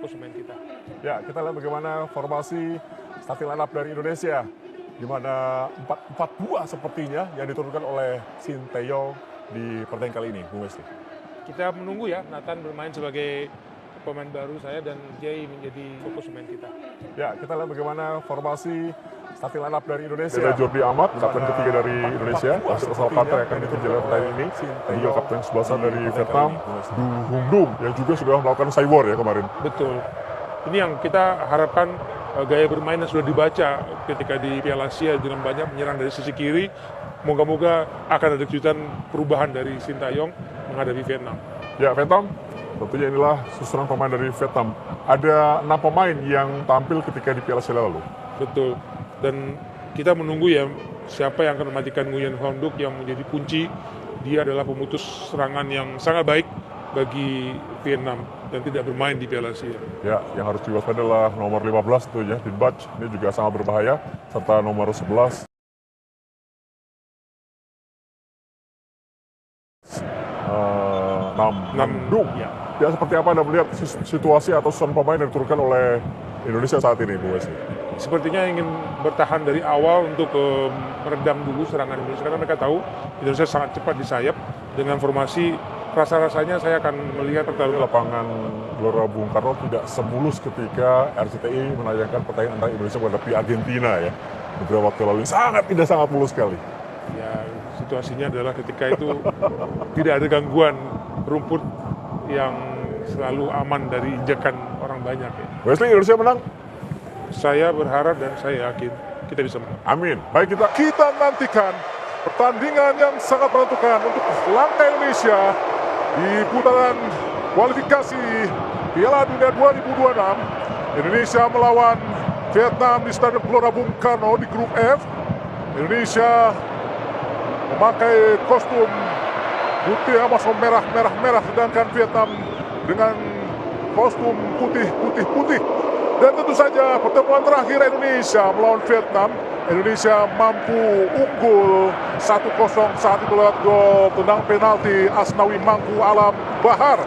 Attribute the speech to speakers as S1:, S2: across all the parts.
S1: fokus main kita.
S2: Ya, kita lihat bagaimana formasi starting line up dari Indonesia. Di mana 4-4-2 sepertinya yang diturunkan oleh Sinteyong di pertandingan kali ini, Bung Wesley.
S1: Kita menunggu ya, Nathan bermain sebagai pemain baru saya dan Jay menjadi fokus main kita.
S2: Ya, kita lihat bagaimana formasi starting line up dari Indonesia. Ada Jordi Amat, kapten ketiga dari Indonesia, wasit asal Qatar yang akan ditunjukkan pertandingan ini. Dan juga kapten sebelah dari Vietnam, Du Hung Dum, yang juga sudah melakukan cywar ya kemarin.
S1: Betul. Ini yang kita harapkan, gaya bermain yang sudah dibaca ketika di Piala Asia dengan banyak menyerang dari sisi kiri. Moga-moga akan ada kejutan perubahan dari Sinteyong menghadapi Vietnam.
S2: Ya, Vietnam, tentunya inilah susunan pemain dari Vietnam. Ada 6 pemain yang tampil ketika di Piala Asia lalu.
S1: Betul. Dan kita menunggu ya siapa yang akan mematikan Nguyen Huang Duc yang menjadi kunci. Dia adalah pemutus serangan yang sangat baik bagi Vietnam dan tidak bermain di Piala Asia.
S2: Ya, yang harus diwaspadai adalah nomor 15 itu ya, Din Bach. Ini juga sangat berbahaya, serta nomor 11. Nam Dung. Ya, seperti apa Anda melihat situasi atau susunan pemain yang diturunkan oleh Indonesia saat ini, Bu Wesley?
S1: Sepertinya ingin bertahan dari awal untuk meredam dulu serangan Indonesia karena mereka tahu Indonesia sangat cepat di sayap. Dengan formasi rasa-rasanya saya akan melihat pertarungan
S2: lapangan Gelora Bung Karno tidak semulus ketika RCTI menayangkan pertandingan antara Indonesia menghadapi Argentina ya beberapa waktu lalu. Tidak sangat mulus sekali.
S1: Ya, situasinya adalah ketika itu tidak ada gangguan rumput yang selalu aman dari injakan orang banyak ya.
S2: Wesley, Indonesia menang?
S1: Saya berharap dan saya yakin kita bisa menang.
S2: Amin. Baik, kita nantikan pertandingan yang sangat menentukan untuk langkah Indonesia di putaran kualifikasi Piala Dunia 2026. Indonesia melawan Vietnam di Stadion Gelora Bung Karno di grup F. Indonesia memakai kostum putih sama merah, sedangkan Vietnam dengan kostum putih. Dan tentu saja pertemuan terakhir Indonesia melawan Vietnam, Indonesia mampu unggul 1-0 saat itu lewat gol tendangan penalti Asnawi Mangku Alam Bahar.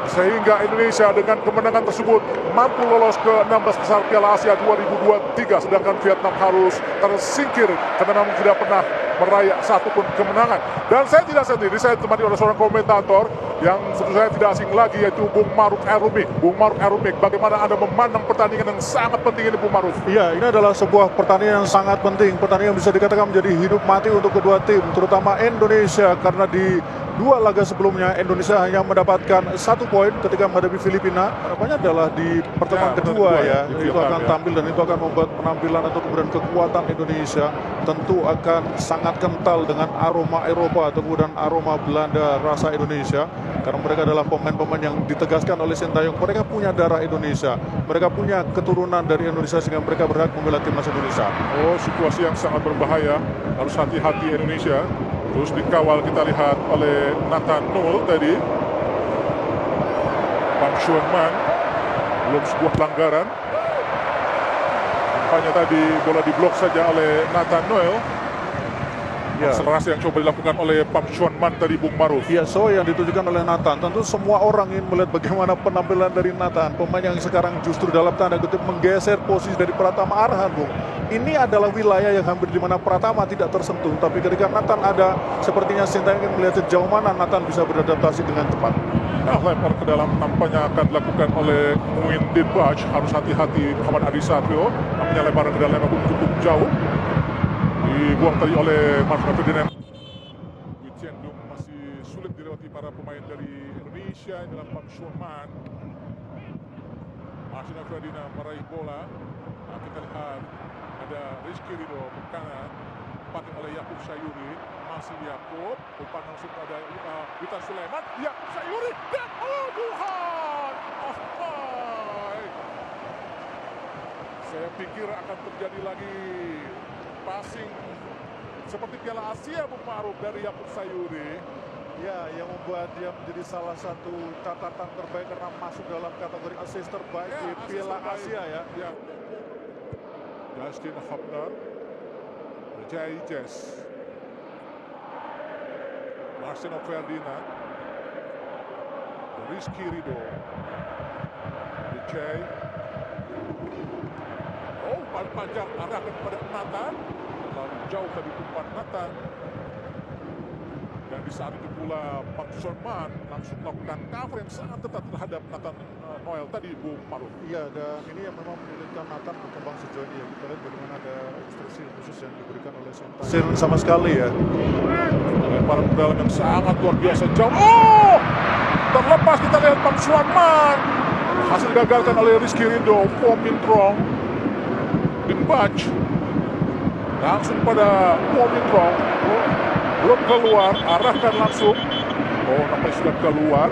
S2: Sehingga Indonesia dengan kemenangan tersebut mampu lolos ke 16 besar Piala Asia 2023. Sedangkan Vietnam harus tersingkir karena memang tidak pernah meraih satupun kemenangan. Dan saya tidak sendiri, saya ditemani oleh seorang komentator yang tentu saya tidak asing lagi, yaitu Bung Maruf Erumik. Bung Maruf Erumik, bagaimana Anda memandang pertandingan yang sangat penting ini, Bung Maruf?
S3: Iya, ini adalah sebuah pertandingan yang sangat penting. Pertandingan yang bisa dikatakan menjadi hidup mati untuk kedua tim, terutama Indonesia, karena di dua laga sebelumnya Indonesia hanya mendapatkan 1 poin ketika menghadapi Filipina. Harapannya adalah di pertemuan kedua ya, itu akan tampil dan itu akan membuat penampilan atau kemudian kekuatan Indonesia tentu akan sangat kental dengan aroma Eropa atau kemudian aroma Belanda rasa Indonesia, karena mereka adalah pemain-pemain yang ditegaskan oleh Sinteyong. Mereka punya darah Indonesia, mereka punya keturunan dari Indonesia sehingga mereka berhak membela timnas Indonesia.
S2: Oh, situasi yang sangat berbahaya, harus hati-hati Indonesia. Terus dikawal kita lihat oleh Nathan Noel tadi. Pang Xuan Man, belum sebuah pelanggaran. Hanya tadi bola diblok saja oleh Nathan Noel. Ya. Akselerasi yang coba dilakukan oleh Pang Xuan Man tadi, Bung Maruf.
S3: Ya, so yang ditujukan oleh Nathan. Tentu semua orang ingin melihat bagaimana penampilan dari Nathan, pemain yang sekarang justru dalam tanda kutip menggeser posisi dari Pratama Arhan, Bung. Ini adalah wilayah yang hampir di mana Pratama tidak tersentuh, tapi ketika Nathan ada, sepertinya Sinteyong ingin melihat sejauh mana Nathan bisa beradaptasi dengan cepat.
S2: Nah, lempar ke dalam nampaknya akan dilakukan oleh Nguyen Din Bach. Harus hati-hati Muhammad Adi Satrio. Namanya lemparan ke dalam cukup jauh. Dibuang tadi oleh Marcus Ferdinand. Wicien Dung masih sulit dilewati para pemain dari Indonesia. Ini adalah Pang Xuan Man. Marcus Ferdinand meraih bola. Nah, kita lihat ada Rizky Ridho ke kanan. Dipakai oleh Yakub Sayuri. Masih Yakub. Umpan langsung pada Witan Sulaiman. Yakub Sayuri. Dan Tuhan. Saya pikir akan terjadi lagi passing seperti Piala Asia, Bung Maruf, dari Yakub Sayuri.
S3: Ya, yang membuat dia menjadi salah satu catatan terbaik karena masuk dalam kategori assist terbaik di Piala Asia ya.
S2: Justin Hubner, Jai Jess, Marcelo Ferdinand, Rizky Ridho, Jay. Oh, balik panjang arahkan kepada Nathan. Terlalu jauh tadi umpan Nathan. Dan di saat itu pula Pak Sorman langsung melakukan cover yang sangat ketat terhadap Nathan Noel tadi, Bung Maruf.
S3: Iya, dan ini yang memang menyulitkan Nathan berkembang sejauh ini ya. Kita lihat bagaimana ada instruksi khusus yang diberikan oleh Sintayong sama sekali ya.
S2: Lemparan ke dalam yang sangat luar biasa jauh. Oh! Terlepas kita lihat Pak Sorman. Hasil gagalkan oleh Rizky Ridho, Pomintrong. Bin Bach. Langsung pada Pomintrong. Oh, belum keluar, arahkan langsung. Oh, nampaknya sudah keluar.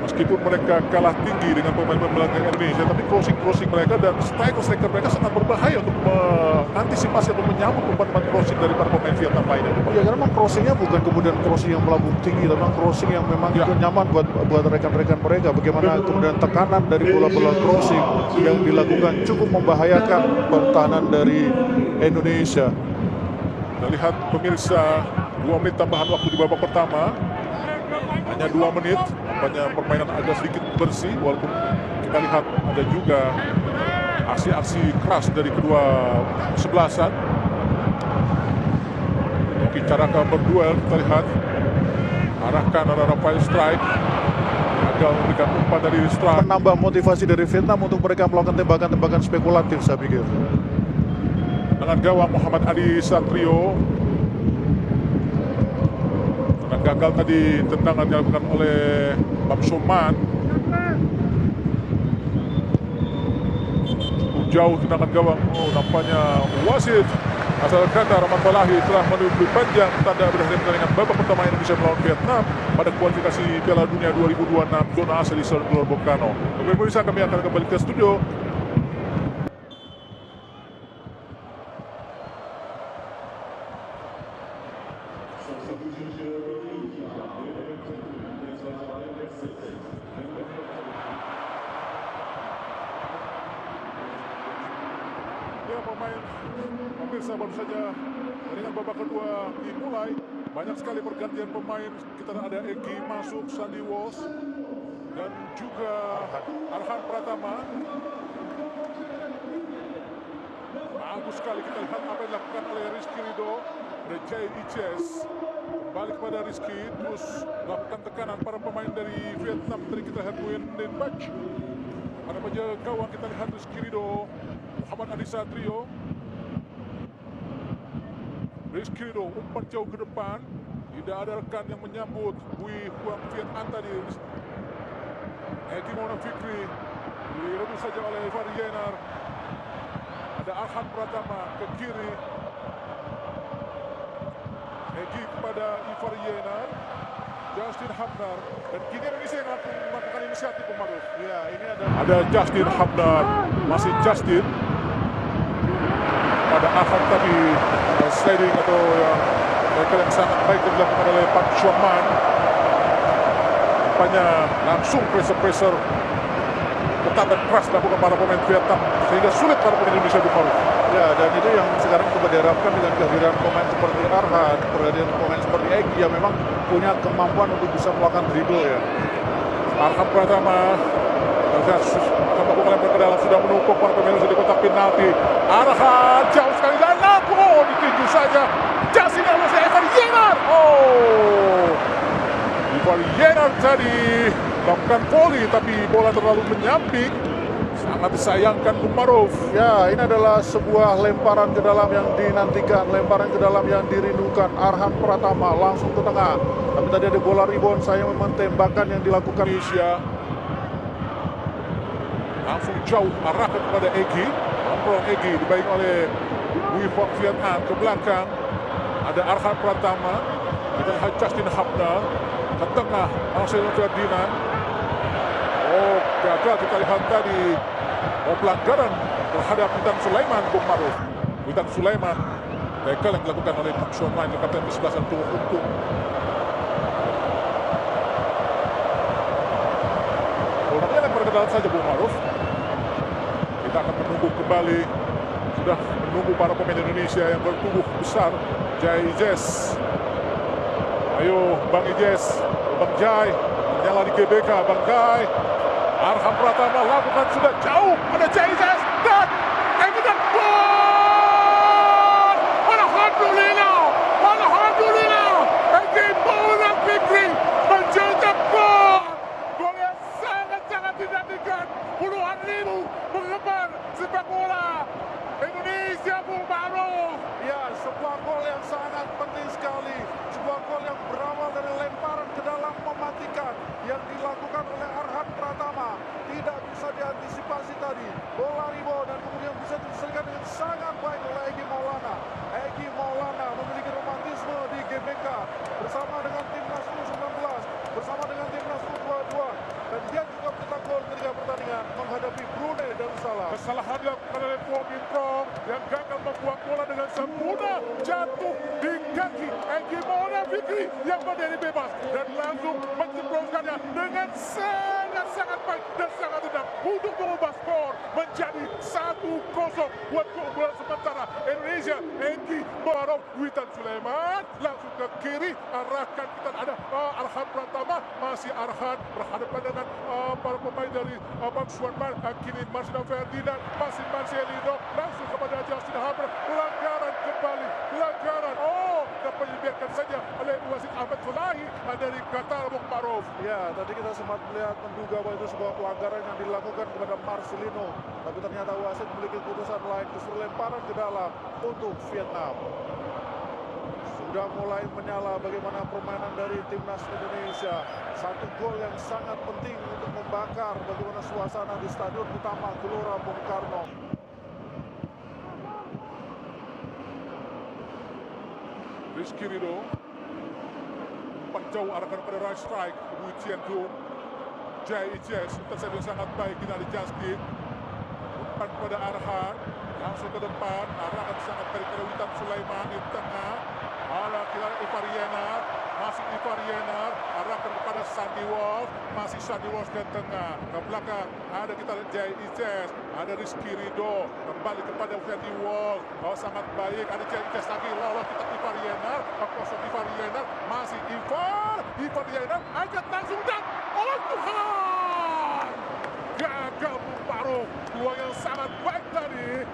S2: Meskipun mereka kalah tinggi dengan pemain-pemain belakang Indonesia, tapi crossing mereka dan striker mereka sangat berbahaya untuk mengantisipasi atau menyambut umpan-umpan crossing dari para pemain Vietnam lainnya.
S3: Ya, karena memang crossingnya bukan kemudian crossing yang melambung tinggi, tapi memang crossing yang memang itu nyaman buat rekan-rekan mereka. Bagaimana kemudian tekanan dari bola-bola crossing yang dilakukan cukup membahayakan pertahanan dari Indonesia.
S2: Kita lihat pemirsa, 2 menit tambahan waktu di babak pertama. Hanya 2 menit, nampaknya permainan agak sedikit bersih, walaupun kita lihat ada juga aksi-aksi keras dari kedua sebelasan. Mungkin cara berduel kita lihat, arahkan ada Rafael Strike, gagal memberikan umpan dari Strike.
S3: Menambah motivasi dari Vietnam untuk mereka melakukan tembakan-tembakan spekulatif, saya pikir.
S2: Dengan gawang Muhammad Adi Satrio. Karena gagal tadi tendangan dilakukan oleh Bam Soman. Cukup jauh tendangan gawang. Oh, nampaknya wasit asal Qatar Rahmat Falahi telah menunjuk panjang tanda berakhir pertandingan babak pertama Indonesia melawan Vietnam pada kualifikasi Piala Dunia 2026 zona Asia di Gelora Bung Karno. Pemirsa, kami akan kembali ke studio. Ya, pemirsa, baru saja dengan babak kedua dimulai. Banyak sekali pergantian pemain. Kita ada Egi masuk, Sandy Walsh, dan juga Arhan Pratama. Bagus sekali kita lihat apa yang dilakukan oleh Rizky Ridho. Ada Jay Iches. Kembali kepada Rizky, terus melakukan tekanan para pemain dari Vietnam. Tadi kita lihat Nguyen Ninh Bach. Pada penjaga gawang kita lihat Rizky Ridho, Muhammad Adi Satrio. Rizky Ridho umpan jauh ke depan. Tidak ada rekan yang menyambut. Bui Huang Viet An tadi. Edi Maulana Fikri direbut saja oleh Ivar Yenar. Ada Arhan Pratama ke kiri. Egi kepada Ivar Yenar. Justin Habnar. Dan kini Indonesia yang melakukan inisiatif, Maruf.
S3: Ya, ini
S2: Ada Justin Habnar. Masih Justin. Pada Arhan tadi sliding atau yang sangat baik dilakukan oleh Pak Sorman. Nampaknya langsung pressure ketat dan keras dilakukan para pemain Vietnam sehingga sulit para pemain Indonesia bermain.
S3: Ya, dan itu yang sekarang coba diharapkan dengan kehadiran pemain seperti Arhan, kehadiran pemain seperti Egi yang memang punya kemampuan untuk bisa melakukan dribble ya.
S2: Arhan Pratama bola ke dalam sudah menumpuk para pemain di kotak penalti. Arhan jauh sekali dan ditinju saja. Justin oleh Ivar Yenar. Oh, Ivar Yenar tadi melakukan volley tapi bola terlalu menyamping. Sangat disayangkan, Bung Maruf.
S3: Ya, ini adalah sebuah lemparan ke dalam yang dinantikan, lemparan ke dalam yang dirindukan. Arhan Pratama langsung ke tengah. Tapi tadi ada bola rebound, saya memang tembakan yang dilakukan
S2: Indonesia langsung jauh arahkan kepada Egi. Kontrol Egi dibaik oleh Bui Huang Viet An ke belakang. Ada Arhan Pratama. Kita lihat Justin Habnar ke tengah. Marcelo Ferdinand. Oh, gagal kita lihat tadi. Oh, pelanggaran terhadap Witan Sulaiman, Bung Maruf. Witan Sulaiman. Tackle yang dilakukan oleh Pak Sorman, kapten ke-11 untuk hukum. Oh, nampaknya lempar ke dalam saja, Bung Maruf. Kita akan menunggu kembali. Sudah menunggu para pemain Indonesia yang bertubuh besar. Jai Ijes. Ayo Bang Ijes, Bang Jai menyala di GBK, Bangkai. Arham Pratama lakukan sudah jauh pada JIS dan Evident gol! Alhamdulillah! Alhamdulillah! Egy Maulana Fikri mencetak gol! Gol yang sangat-sangat dinantikan puluhan ribu penggemar sepak bola Indonesia, Bung Ma'ruf.
S3: Ya, sebuah gol yang sangat penting sekali. Sebuah gol yang berawal dari lemparan ke dalam mematikan yang dilakukan oleh Arham Pratama. Tidak bisa diantisipasi tadi. Bola rebound dan kemudian bisa diselesaikan dengan sangat baik oleh Egy Maulana. Egy Maulana memiliki romantisme di GBK bersama dengan timnas U19, bersama dengan timnas U22. Dan dia juga mencetak gol ketika pertandingan menghadapi Brunei Darussalam.
S2: Kesalahan dilakukan oleh Wong Min Prong yang gagal membuang bola dengan sempurna, jatuh di kaki Egy Maulana Fikri yang berdiri bebas dan langsung menjebloskannya dengan sangat baik dan sangat tenang untuk mengubah skor menjadi 1-0 buat keunggulan sementara Indonesia. Egy Maulana Witan Sulaiman langsung ke kiri, arahkan kita ada Arham Pratama, masih Arhan berhadapan dengan para pemain dari Bang Suarman, kini Marcelino Ferdinand, masih Marcelino langsung kepada Justin Hammer, pelanggaran kembali, pelanggaran, dapat dibiarkan saja oleh wasit Ahmad Sulahi dari Qatar, Bung Ma'ruf.
S3: Ya, tadi kita sempat melihat menduga bahwa itu sebuah pelanggaran yang dilakukan kepada Marcelino, tapi ternyata wasit memiliki keputusan lain, justru lemparan ke dalam untuk Vietnam. Sudah mulai menyala bagaimana permainan dari timnas Indonesia. Satu gol yang sangat penting untuk membakar bagaimana suasana di Stadion Utama Gelora Bung Karno.
S2: Rizky Ridho umpan jauh arahkan pada right strike, Wu Chien Tung. JIS intercept yang sangat baik kita di Justin. Umpan pada Arhan, langsung ke depan, arahkan sangat baik pada Witan Sulaiman di tengah. Ala kira Ivar Yenar, masih Ivar Yenar, arahkan kepada Sandy Walsh, masih Sandy Walsh ke tengah. Ke belakang ada kita JIS, ada Rizky Ridho, kembali kepada Sandy Walsh. Sangat baik, ada JIS lagi, lolos kita Ivar Yenar, kosong Ivar Yenar, masih Ivar Yenar, angkat langsung dan Tuhan! Gagal Bung Ma'ruf, peluang yang sangat baik tadi.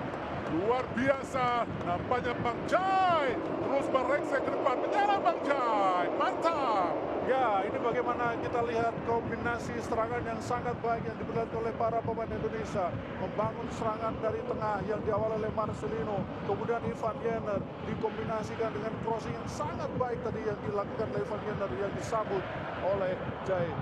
S2: Luar biasa, nampaknya Bang Jai terus merengsek ke depan, menyerang Bang Jai, mantap.
S3: Ya, ini bagaimana kita lihat kombinasi serangan yang sangat baik yang diperlihatkan oleh para pemain Indonesia. Membangun serangan dari tengah yang diawali oleh Marcelino, kemudian Ivan Yenar dikombinasikan dengan crossing yang sangat baik tadi yang dilakukan oleh Ivan Yenar yang disambut oleh Jai.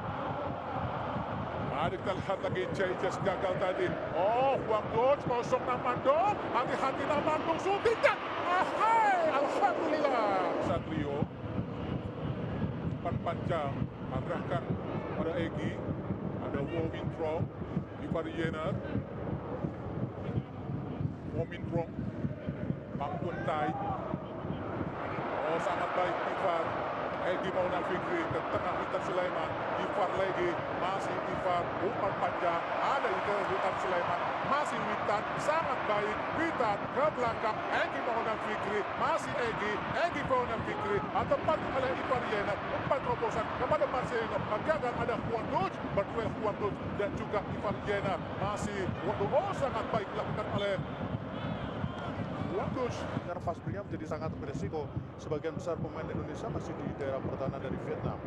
S2: Ada kita lihat lagi JIS gagal tadi. Huang Doj, kosong Namandong, hati-hati Namandong, suntik dan alhamdulillah. Satrio, umpan panjang, arahkan pada Egy, ada Wong Min Prong, Ivar Yenar, Wong Min Prong, Bang Tuan Tai. Sangat baik Ivar. Egy Maulana Fikri ke tengah Witan Sulaiman, Ivar lagi, masih Ivar, umpan panjang, ada itu Witan Sulaiman, masih Witan, sangat baik, Witan ke belakang, Egy Maulana Fikri, masih Egy Maulana Fikri, tepat oleh Ivar Yenar, umpan terobosan kepada Marcelino, gagal ada Huang Doj, berduel Huang Doj dan juga Ivar Yenar, masih sangat baik dilakukan oleh
S3: Karena pastinya menjadi sangat beresiko. Sebagian besar pemain Indonesia masih di daerah pertahanan dari Vietnam.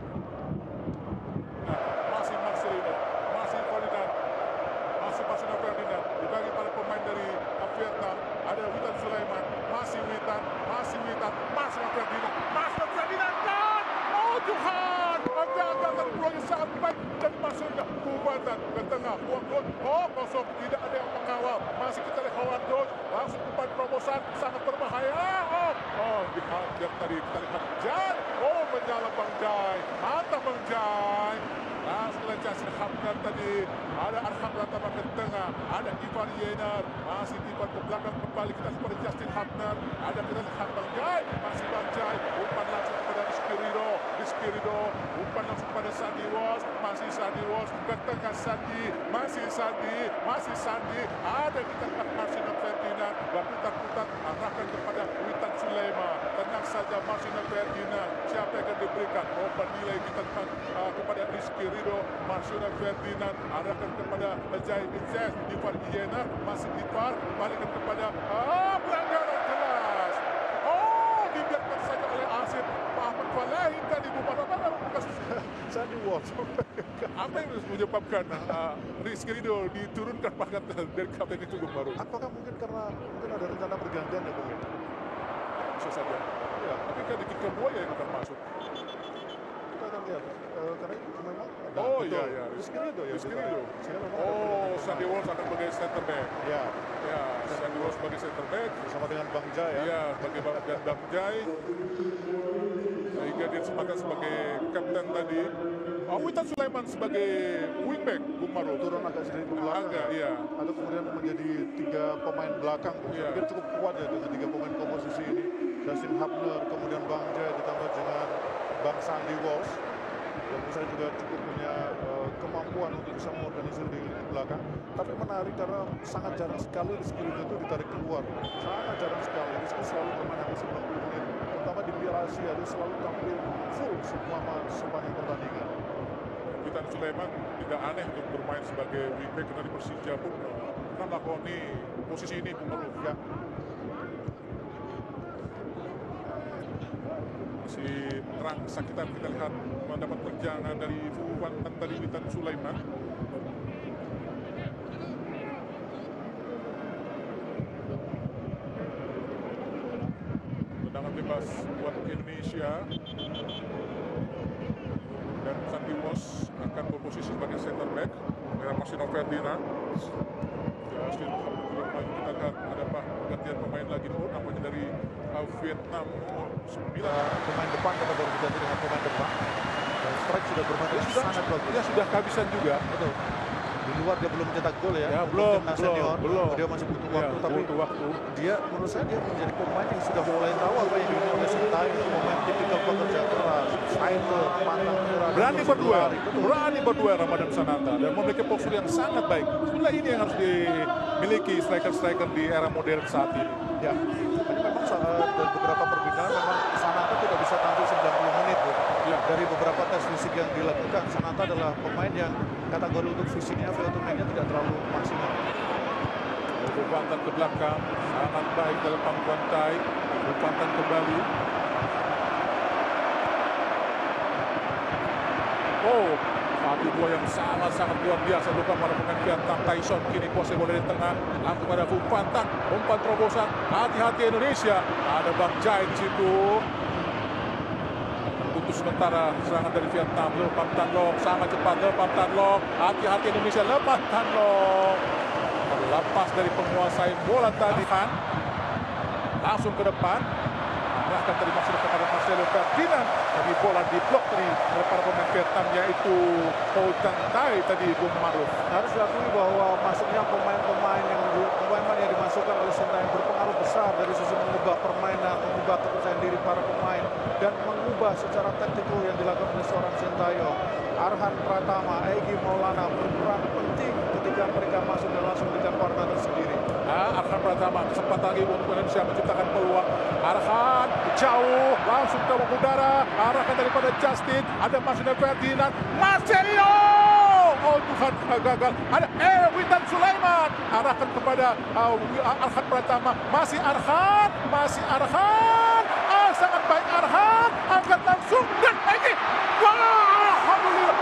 S2: Masih Marcelino, masih Ferdinand, masih Marcelino Ferdinand dibagi para pemain dari Vietnam. Ada Witan Sulaiman, masih Witan, masih Ferdinand, dan Tuhan, gagal dan peluangnya sangat baik dari Marcelino. Kubatan ke tengah, Huang Doj, kosong, tidak ada yang mengawal. Masih kita lihat Huang Doj, langsung umpan terobosan, sangat berbahaya. Lihat tadi kita lihat Jai, menyala Bang Jai, mantap Bang Jai. Langsung Justin Hammer tadi, ada Arham Pratama ke tengah, ada Ivar Yenar, masih Ivar ke belakang kembali kita kepada Justin Hammer, ada kita lihat Bang Jai, masih Bang Jai, umpan langsung kepada Rizky Ridho, umpan langsung kepada Sandy Walsh, masih Sandy Walsh ke tengah Sandy, masih Sandy, ada kita lihat Marcelino Ferdinand, berputar-putar arahkan kepada Witan Sulaiman. Tenang saja Marcelino Ferdinand. Siapa yang akan diberikan? Nilai kita kepada Rizky Ridho. Marcelino Ferdinand arahkan kepada Jai bin Zez. Dipar Iyena masih dipar. Balikkan kepada pelanggaran kelas. Dibiarkan saja oleh Asif Muhammad Falahin tadi bukan
S3: Sandy Walsh.
S2: apa yang menyebabkan Rizky Ridho diturunkan bahkan dari kapten itu Bung Maru?
S3: Apakah mungkin karena ada rencana pergantian ya Bung?
S2: Bisa saja.
S3: Ya,
S2: Tapi kan di kick kedua ya yang akan masuk.
S3: kita akan lihat. Karena memang ada.
S2: Oh,
S3: betul.
S2: iya.
S3: Rizky Ridho ya.
S2: Rizky Ridho.
S3: Saya memang ada
S2: Oh,
S3: pergantian.
S2: Sandy Walsh akan sebagai center back.
S3: Ya,
S2: Ya, Sandy Walsh sebagai center back.
S3: bersama dengan Bang Jai ya.
S2: Iya, sebagai Bang Jai. Sehingga dia sepakat sebagai kapten tadi. Witan Sulaiman sebagai wingback, Bung Maru.
S3: Turun agak sedikit ke belakang.
S2: Agak, iya.
S3: Atau kemudian menjadi 3 pemain belakang.
S2: Iya.
S3: Saya pikir cukup kuat ya dengan 3 pemain komposisi ini. Dustin Hubner, kemudian Bang Jai ditambah dengan Bang Sandy Walsh. Dan saya juga cukup punya kemampuan untuk bisa mengorganisir di belakang. Tapi menarik karena sangat jarang sekali Rizky Ridho itu ditarik keluar. Sangat jarang sekali. Rizky selalu bermain hampir 90 menit. Terutama di Piala Asia dia selalu tampil full sepanjang pertandingan.
S2: Witan Sulaiman tidak aneh untuk bermain sebagai wingback karena di Persija pun pernah melakoni posisi ini, Bung Maru.
S3: Ya,
S2: Masih terang sakitan kita lihat mendapat perjalanan dari Fuwan tadi Witan Sulaiman. Tendangan bebas buat Indonesia. Dan Sandy Walsh akan berposisi sebagai center back dengan Marcelino Ferdinand. Justin belum maju, kita lihat ada pergantian pemain lagi. Namanya dari Vietnam nomor 9.
S3: pemain depan kita baru diganti dengan pemain depan. Dan strike sudah bermain dengan sangat bagus.
S2: Dia sudah kehabisan juga.
S3: Betul. Di luar dia belum mencetak gol ya.
S2: Ya,
S3: Untuk
S2: belum,
S3: timnas senior.
S2: belum.
S3: Dia masih butuh
S2: Ya,
S3: waktu, tapi
S2: butuh waktu.
S3: dia menurut saya dia menjadi pemain yang sudah mulai tahu apa yang diinginkan oleh Sintayong. Pemain tipikal pekerja keras, fighter, pantang menyerah,
S2: Berani
S3: terus
S2: berduel,
S3: berlari. Betul.
S2: berani berduel Ramadan Sananta dan memiliki postur yang sangat baik. Sebenarnya ini yang harus dimiliki striker-striker di era modern saat ini.
S3: Ya. Ini memang saat dari beberapa perbincangan memang Sananta tidak bisa tampil 90 menit. Bu.
S2: Ya.
S3: Dari beberapa tes fisik yang dilakukan, Sananta adalah pemain yang kategori untuk fisiknya, filternya tidak terlalu maksimal.
S2: Bupantan ke belakang, sangat baik dalam pangkuan Tai. Bupantan kembali. Satu dua yang sangat-sangat luar biasa bukan para pemain Vietnam. Tyson kini kuasai bola di tengah, langsung pada Bupantan, umpan terobosan. Hati-hati Indonesia, ada Bang Jai di situ. Putus sementara serangan dari Vietnam. Lepam Tan Long sangat cepat. Lepam Tan Long, hati-hati Indonesia. Lepam Tan Long terlepas dari penguasai bola tadi. Langsung ke depan. Arahkan tadi masuk kepada Marcelo Ferdinand. Tapi bola diblok dari para pemain Vietnam yaitu Paul Tan Tai tadi, Bung Maruf.
S3: Harus diakui bahwa masuknya pemain-pemain yang dimasukkan oleh Sintayong berpengaruh besar dari sisi mengubah permainan, mengubah kepercayaan diri para pemain dan mengubah secara taktikal yang dilakukan oleh seorang Sintayong. Arhan Pratama, Egy Maulana berperan penting ketika mereka masuk dan langsung memberikan warna tersendiri.
S2: Arhan Pratama kesempatan lagi untuk Indonesia menciptakan peluang. Arhan jauh langsung ke udara, arahkan daripada Justin. Ada Marcelino Ferdinand, Marcelino. Oh Tuhan, gagal. Ada Witan Sulaiman, arahkan kepada Arhan Pratama. Masih Arhan. Sangat baik Arhan, angkat langsung dan Egy. Wah, alhamdulillah.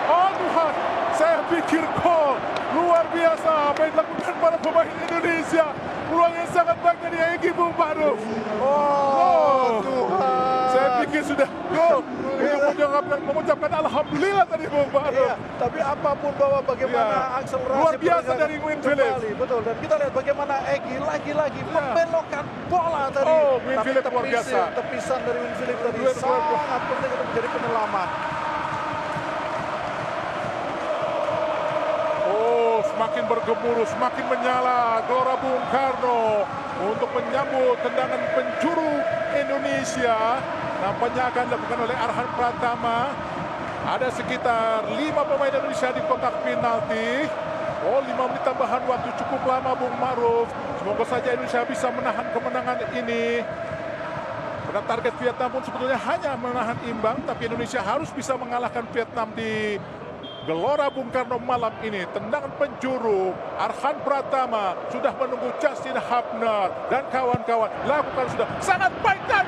S2: Oh Tuhan, saya pikir gol. Luar biasa apa yang dilakukan para pemain Indonesia. Peluang yang sangat baik dari Egy, Bung Maru.
S3: Oh Tuhan.
S2: Saya pikir sudah gol. Untuk mengucapkan alhamdulillah tadi, Bung Maru.
S3: Iya, tapi apapun bahwa bagaimana akselerasi
S2: Luar biasa
S3: pergerakan
S2: dari Win Phillips.
S3: kembali, betul. Dan kita lihat bagaimana Egy lagi-lagi membelokkan bola tadi.
S2: Oh, Win
S3: Tapi
S2: Phillips luar biasa.
S3: tepisan dari Win Phillips tadi
S2: Luar biasa.
S3: sangat penting untuk menjadi penyelamat.
S2: Semakin bergemuruh, semakin menyala Gelora Bung Karno untuk menyambut tendangan penjuru Indonesia. Nampaknya akan dilakukan oleh Arhan Pratama. Ada sekitar 5 pemain Indonesia di kotak penalti. Oh, 5 menit tambahan waktu cukup lama, Bung Ma'ruf. Semoga saja Indonesia bisa menahan kemenangan ini. Karena target Vietnam pun sebetulnya hanya menahan imbang, tapi Indonesia harus bisa mengalahkan Vietnam di Gelora Bung Karno malam ini. Tendangan penjuru, Arhan Pratama sudah menunggu Justin Hubner dan kawan-kawan. Lakukan sudah sangat baik dan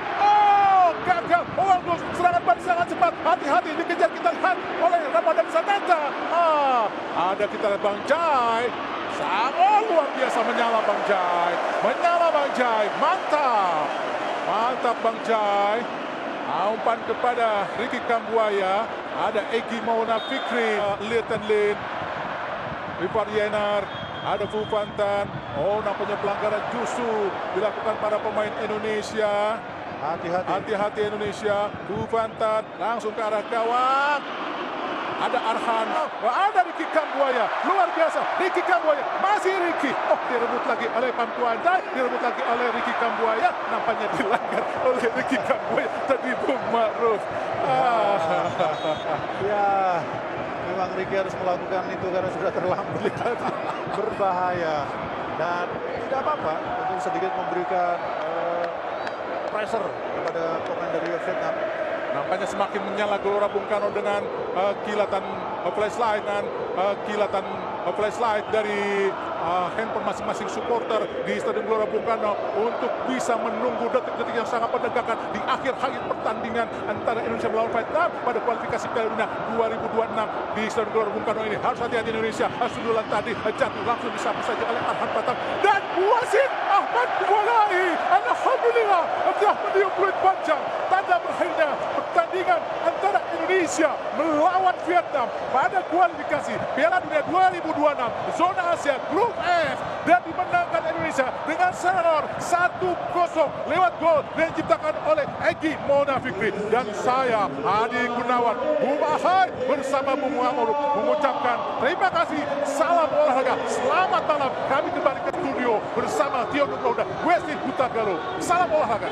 S2: gagal. Serangan balik sangat cepat. Hati-hati, dikejar kita lihat oleh Ramadan Sananta. Ada kita lihat Bang Jai. Sangat luar biasa menyala Bang Jai. Menyala Bang Jai. Mantap. Mantap Bang Jai. Umpan kepada Ricky Kambuaya. Ada Egy Maulana Fikri, Lieutenant Lin, Rifat Yenar, ada Fu Fantan. Nampaknya pelanggaran justru dilakukan pada pemain Indonesia. Hati-hati Indonesia. Fu Fantan langsung ke arah gawang. Ada Arhan, ada Ricky Kambuaya, luar biasa. Ricky Kambuaya, masih Ricky. Direbut lagi oleh Pampuanda, direbut lagi oleh Ricky Kambuaya. Nampaknya dilanggar oleh Ricky Kambuaya tadi, Bung Ma'ruf.
S3: Ya, memang Ricky harus melakukan itu karena sudah terlambat. Berbahaya. Dan tidak apa-apa untuk sedikit memberikan pressure kepada pemain dari Vietnam.
S2: Nampaknya semakin menyala Gelora Bung Karno dengan kilatan flashlight dan kilatan flashlight dari handphone masing-masing supporter di Stadion Gelora Bung Karno untuk bisa menunggu detik-detik yang sangat menegangkan di akhir pertandingan antara Indonesia melawan Vietnam pada kualifikasi Piala Dunia 2026 di Stadion Gelora Bung Karno ini. Harus hati-hati Indonesia. Sundulan tadi jatuh langsung disapu saja oleh Arhan Pratama dan wasit Ahmad Kualai. Alhamdulillah telah meniup peluit panjang tanda berakhirnya pertandingan antara Indonesia melawan Vietnam pada kualifikasi Piala Dunia 2026 zona Asia Grup F dan dimenangkan Indonesia dengan skor 1-0 lewat gol yang diciptakan oleh Egy Maulana Fikri. Dan saya Adi Gunawan, Bung Ahai bersama Bung Ma'ruf mengucapkan terima kasih. Salam olahraga, selamat malam. Kami kembali ke studio bersama Tio Nugroho dan Wesley Hutagalo. Salam olahraga.